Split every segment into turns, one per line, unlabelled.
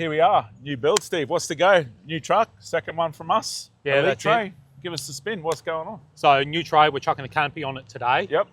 here we are. New build, Steve. What's the go? New truck, second one from us.
Yeah,
Elite
that's
tray.
it.
Give us the spin. What's going on?
So new tray, we're chucking the canopy on it today.
Yep.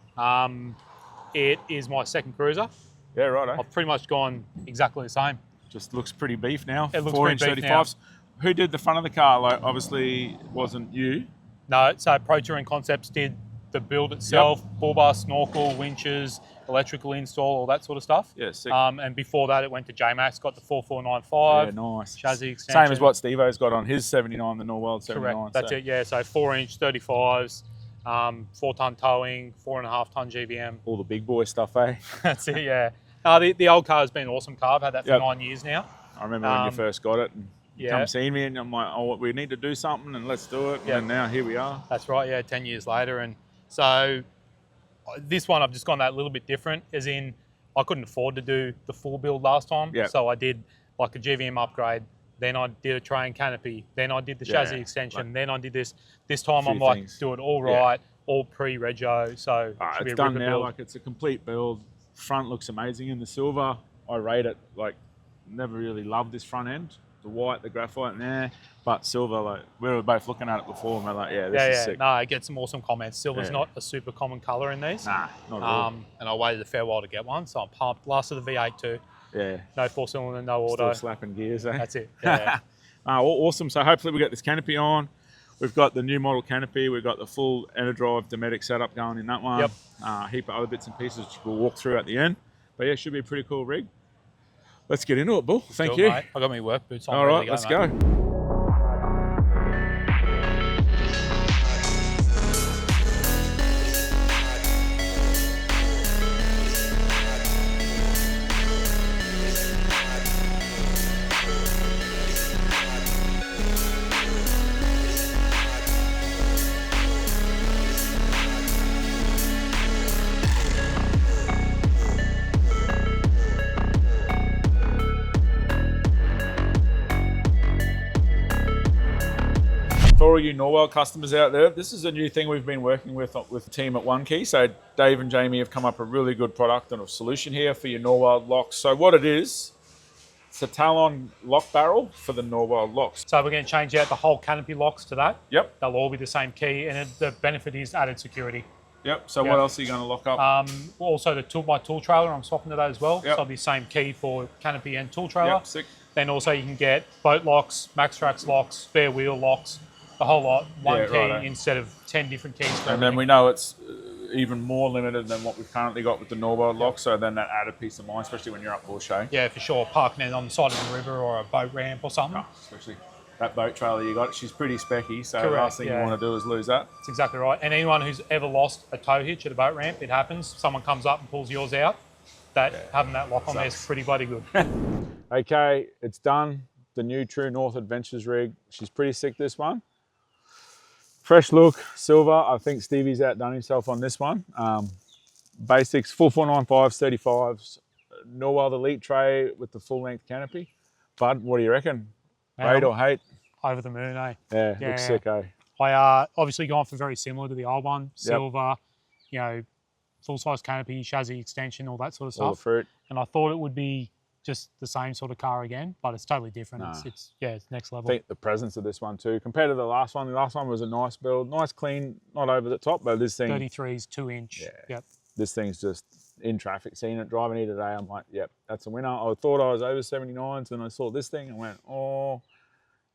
It is my second cruiser.
Yeah, right.
I've pretty much gone exactly the same.
Just looks pretty beef now.
It looks
4-inch
pretty beef now.
35s. Who did the front of the car? Like, obviously, wasn't you.
No, so Pro Touring Concepts did the build itself, bull bar, snorkel, winches, electrical install, all that sort of stuff.
Yeah, sick.
And before that, it went to JMax, got the 4495.
Yeah, nice.
Chassis extension.
Same as what Steve-O's got on his 79, the Norweld 79.
Correct, that's it, yeah. So 4-inch 35s, 4-ton towing, 4.5-ton GVM.
All the big boy stuff, eh?
That's it, yeah. The old car has been an awesome car. I've had that for 9 years now.
I remember when you first got it. And you
yeah.
come see me and I'm like, oh, we need to do something and let's do it.
Yeah.
And now here we are.
That's right, yeah, 10 years later. And so this one, I've just gone that little bit different, as in I couldn't afford to do the full build last time.
Yep.
So I did like a GVM upgrade, then I did a tray and canopy, then I did the chassis extension, then I did this. This time I'm like, do it all right, all pre-rego. So
it's done now, build. Like it's a complete build. Front looks amazing in the silver. I rate it, like, never really loved this front end. The white, the graphite, but silver, like, we were both looking at it before and we're like, yeah, this is sick.
No, I get some awesome comments. Silver's not a super common colour in these.
Nah, not at all.
And I waited a fair while to get one, so I'm pumped. Last of the V8 too.
Yeah.
No 4-cylinder, no auto.
Still slapping gears, eh?
That's it, yeah.
Awesome. So hopefully we get this canopy on. We've got the new model canopy. We've got the full Enerdrive Dometic setup going in that one.
Yep.
A heap of other bits and pieces which we'll walk through at the end. But yeah, should be a pretty cool rig. Let's get into it, Bull. Thank you.
Mate. I got my work boots on.
All right, let's go. For all you Norweld customers out there, this is a new thing we've been working with the team at One Key. So Dave and Jamie have come up with a really good product and a solution here for your Norweld locks. So what it is, it's a Talon lock barrel for the Norweld locks.
So we're going to change out the whole canopy locks to that.
Yep.
They'll all be the same key, and the benefit is added security.
Yep. So what else are you going to lock up?
Also my tool trailer, I'm swapping to that as well.
Yep.
So it'll be the same key for canopy and tool trailer.
Yep, sick.
Then also you can get boat locks, Maxtrax locks, spare wheel locks, the whole lot, one key instead of 10 different keys for
And then we know it's even more limited than what we've currently got with the Norweld lock, so then that added peace of mind, especially when you're up bush, eh?
Yeah, for sure. Parking it on the side of the river or a boat ramp or something.
Especially that boat trailer you got, she's pretty specky, so
Correct,
the last thing you want to do is lose that.
That's exactly right. And anyone who's ever lost a tow hitch at a boat ramp, it happens. Someone comes up and pulls yours out. Having that lock on there is pretty bloody good.
Okay, it's done. The new True North Adventures rig. She's pretty sick, this one. Fresh look, silver. I think Stevie's outdone himself on this one. Basics, 4495s, 35s, Norweld Elite tray with the full length canopy. Bud, what do you reckon? Rate or hate?
Over the moon, eh?
Yeah, looks sick, eh?
I obviously gone for very similar to the old one. Silver, you know, full size canopy, chassis extension, all that sort of stuff.
All the fruit.
And I thought it would be just the same sort of car again, but it's totally different.
Nah.
It's next level.
I think the presence of this one too, compared to the last one was a nice build, nice clean, not over the top, but this thing
33s, 2-inch.
Yeah.
Yep.
This thing's just in traffic, seeing it driving here today. I'm like, yep, that's a winner. I thought I was over 79s, and I saw this thing and went, oh,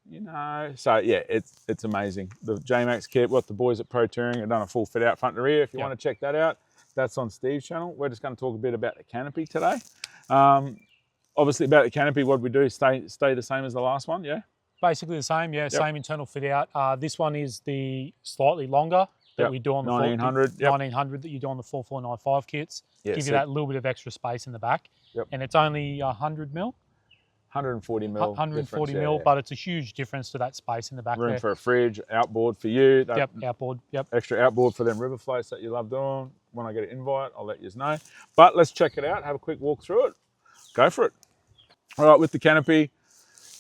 you know. So yeah, it's amazing. The JMax kit, what the boys at Pro Touring have done a full fit out front to rear. If you want to check that out, that's on Steve's channel. We're just going to talk a bit about the canopy today. Obviously about the canopy, what we do, stay the same as the last one, yeah?
Basically the same, yeah, same internal fit out. This one is the slightly longer that we do on the 1900 that you do on the 4495 kits. Give you that little bit of extra space in the back. And it's only 100 mil.
140 mil.
140 mil, but it's a huge difference to that space in the back.
Room for a fridge, outboard for you.
That outboard,
extra outboard for them river floats that you love doing. When I get an invite, I'll let you know. But let's check it out, have a quick walk through it. Go for it. All right, with the canopy,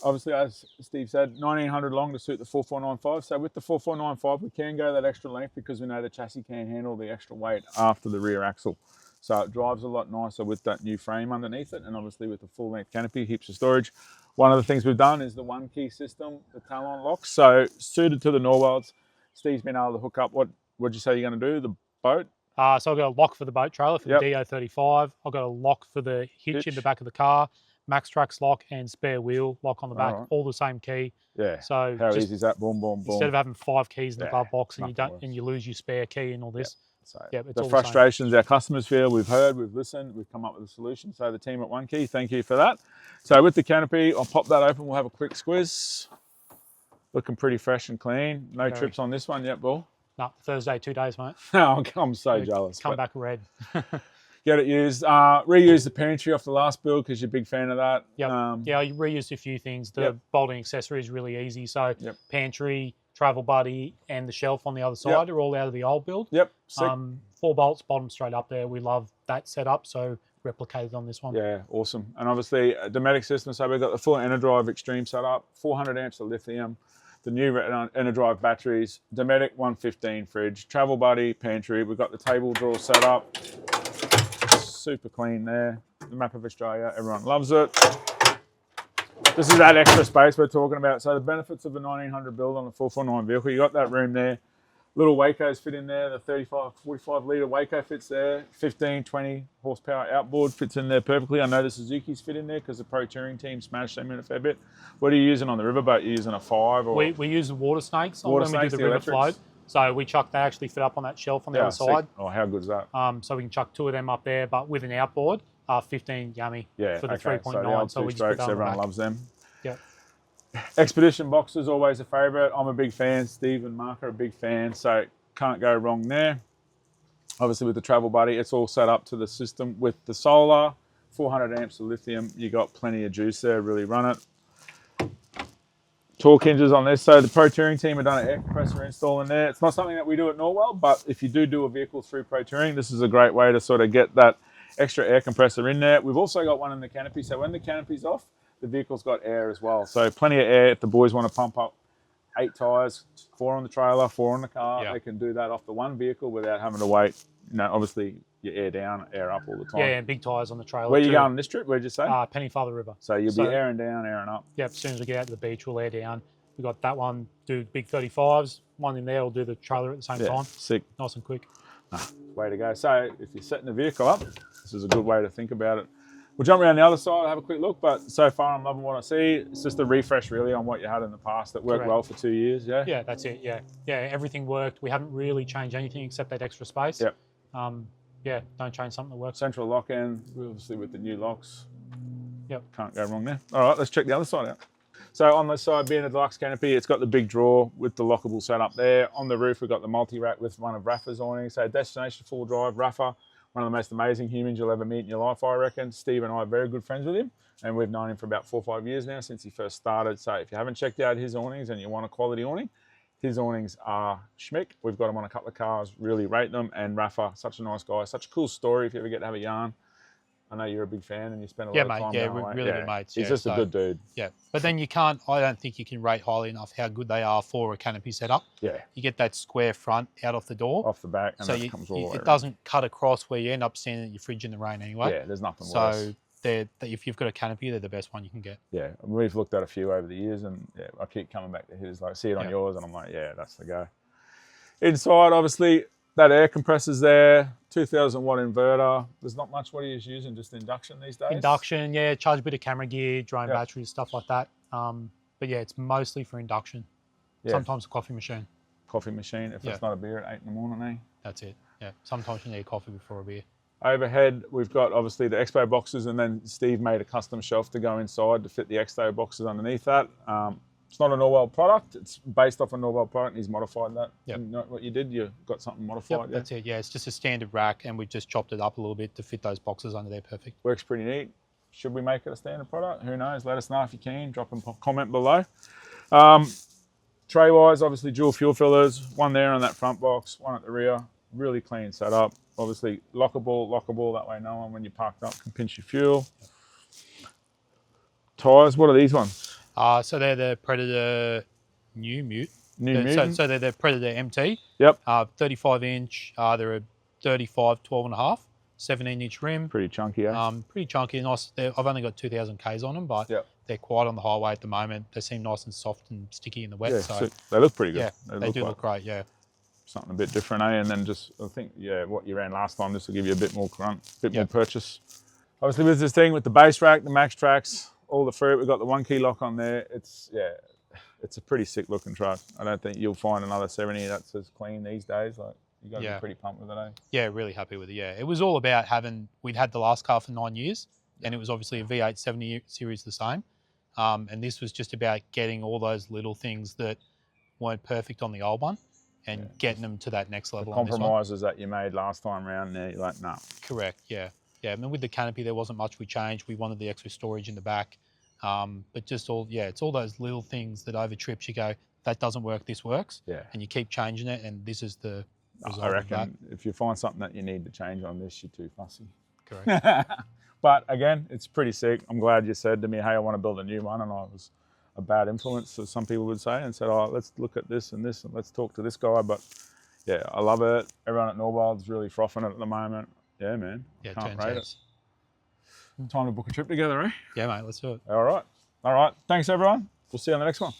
obviously, as Steve said, 1900 long to suit the 4495. So with the 4495, we can go that extra length because we know the chassis can handle the extra weight after the rear axle. So it drives a lot nicer with that new frame underneath it, and obviously with the full length canopy, heaps of storage. One of the things we've done is the one key system, the talon locks. So suited to the Norwelds. Steve's been able to hook up, what'd you say you're going to do? The boat?
So I've got a lock for the boat trailer for the DO35. I've got a lock for the hitch in the back of the car, Max Trax lock and spare wheel lock on the back, all the same key.
Yeah.
So
how easy is that? Boom, boom, boom.
Instead of having 5 keys in the glove box and you lose your spare key and all this.
So
it's
the frustrations our customers feel, we've heard, we've listened, we've come up with a solution. So the team at One Key, thank you for that. So with the canopy, I'll pop that open. We'll have a quick squiz. Looking pretty fresh and clean. No trips on this one yet, Bull?
No, Thursday, 2 days, mate.
Oh, I'm so jealous.
Come back red.
Get it used. Reuse the pantry off the last build because you're a big fan of that.
Yep. Yeah, I reused a few things. The bolting accessory is really easy. So pantry, travel buddy, and the shelf on the other side are all out of the old build.
Yep. Sick.
4 bolts, bottom straight up there. We love that setup, so replicated on this one.
Yeah, awesome. And obviously, a Dometic system. So we've got the full Enerdrive Extreme setup, 400 amps of lithium, the new Enerdrive batteries, Dometic 115 fridge, travel buddy, pantry. We've got the table drawer set up. Super clean there. The map of Australia, everyone loves it. This is that extra space we're talking about. So the benefits of a 1900 build on a 449 vehicle, you got that room there. Little Wacos fit in there. The 35, 45 litre Waco fits there. 15, 20 horsepower outboard fits in there perfectly. I know the Suzuki's fit in there because the Pro Touring team smashed them in a fair bit. What are you using on the riverboat? Are you using a 5? Or
we use the water snakes when we do the river float. So we chuck, they actually fit up on that shelf on the other side.
Oh, how good is that?
So we can chuck 2 of them up there, but with an outboard, 15 yummy for the 3.9.
So we just put that on everyone loves them.
Yeah.
Expedition boxes, always a favourite. I'm a big fan. Steve and Mark are a big fan, so can't go wrong there. Obviously with the travel buddy, it's all set up to the system with the solar, 400 amps of lithium. You got plenty of juice there, really run it. Torque hinges on this. So the Pro Touring team have done an air compressor install in there. It's not something that we do at Norweld, but if you do a vehicle through Pro Touring, this is a great way to sort of get that extra air compressor in there. We've also got one in the canopy, so when the canopy's off, the vehicle's got air as well. So plenty of air if the boys want to pump up 8 tyres, 4 on the trailer, 4 on the car. They can do that off the one vehicle without having to wait. You know, obviously you air down, air up all the time.
Yeah, and big tyres on the trailer.
Where are you going on this trip? Where'd you say?
Pennyfather River.
So you'll be airing down, airing up.
Yep, as soon as we get out to the beach, we'll air down. We've got that one, do big 35s. One in there will do the trailer at the same time.
Sick.
Nice and quick.
Way to go. So if you're setting the vehicle up, this is a good way to think about it. We'll jump around the other side, have a quick look, but so far I'm loving what I see. It's just a refresh really on what you had in the past that worked well for 2 years,
Yeah, that's it, yeah. Yeah, everything worked. We haven't really changed anything except that extra space.
Yep.
Yeah, don't change something that works.
Central lock-in, obviously with the new locks.
Yep.
Can't go wrong there. All right, let's check the other side out. So on this side, being a Deluxe Canopy, it's got the big drawer with the lockable setup there. On the roof, we've got the multi-rack with one of Rafa's awnings. So destination full drive, Rafa. One of the most amazing humans you'll ever meet in your life, I reckon. Steve and I are very good friends with him, and we've known him for about 4 or 5 years now since he first started. So if you haven't checked out his awnings and you want a quality awning, his awnings are schmick. We've got them on a couple of cars, really rate them. And Rafa, such a nice guy, such a cool story if you ever get to have a yarn. I know you're a big fan and you spend a lot of time
going away. Really good mates.
He's just a good dude.
Yeah, but then you can't, I don't think you can rate highly enough how good they are for a canopy setup.
Yeah.
You get that square front out off the door.
Off the back, and
so
that comes all the way
it doesn't cut across where you end up standing at your fridge in the rain anyway.
Yeah, there's nothing worse.
So if you've got a canopy, they're the best one you can get.
Yeah, we've looked at a few over the years, and I keep coming back to his. Like, I see it on yours, and I'm like, yeah, that's the go. Inside, obviously, that air compressor's there, 2000 watt inverter. There's not much. What are you using? Just induction these days?
Induction, yeah. Charge a bit of camera gear, drone batteries, stuff like that. But yeah, it's mostly for induction. Yeah. Sometimes a coffee machine.
Coffee machine, if it's not a beer at 8 in the morning, eh?
That's it, yeah. Sometimes you need coffee before a beer.
Overhead, we've got obviously the Expo boxes, and then Steve made a custom shelf to go inside to fit the Expo boxes underneath that. It's not a Norweld product. It's based off a Norweld product, and he's modified that.
Yep.
You know what you did? You got something modified,
Yep, that's it, yeah. It's just a standard rack, and we just chopped it up a little bit to fit those boxes under there perfect.
Works pretty neat. Should we make it a standard product? Who knows? Let us know if you can. Drop a comment below. Tray-wise, obviously dual fuel fillers. One there on that front box, one at the rear. Really clean setup. Obviously lockable. That way no one, when you're parked up, can pinch your fuel. Tyres, what are these ones?
So they're the Predator New Mute. So they're the Predator MT.
Yep.
35 inch. They're a 35 12.5. 17-inch rim.
Pretty chunky, eh?
Pretty chunky, nice. I've only got 2,000 Ks on them, but they're quiet on the highway at the moment. They seem nice and soft and sticky in the wet.
Yeah,
so
they look pretty good.
Yeah, they do look great, yeah.
Something a bit different, eh? And then just, I think, what you ran last time, this will give you a bit more grunt, a bit more purchase. Obviously with this thing, with the base rack, the max tracks, all the fruit, we've got the 1 key lock on there. It's a pretty sick looking truck. I don't think you'll find another 70 that's as clean these days. Like, you got to be pretty pumped with it, eh? Yeah,
really happy with it, yeah. It was all about we'd had the last car for 9 years, and it was obviously a V8 70 series the same. And this was just about getting all those little things that weren't perfect on the old one and getting them to that next level on this one.
Compromises that you made last time around there, you're like, nah.
Correct, yeah. Yeah, I mean, with the canopy, there wasn't much we changed. We wanted the extra storage in the back. But just it's all those little things that over trips you go, that doesn't work, this works.
Yeah.
And you keep changing it, and this is the result
I reckon
of that.
if you find something that you need to change on this, you're too fussy.
Correct.
But again, it's pretty sick. I'm glad you said to me, hey, I want to build a new one, and I was a bad influence, as some people would say, and said, oh, let's look at this and this, and let's talk to this guy. But yeah, I love it. Everyone at Norweld's really frothing it at the moment. Yeah, man.
Yeah,
can't rate it. Time to book a trip together, eh?
Yeah, mate, let's do it.
All right. Thanks, everyone. We'll see you on the next one.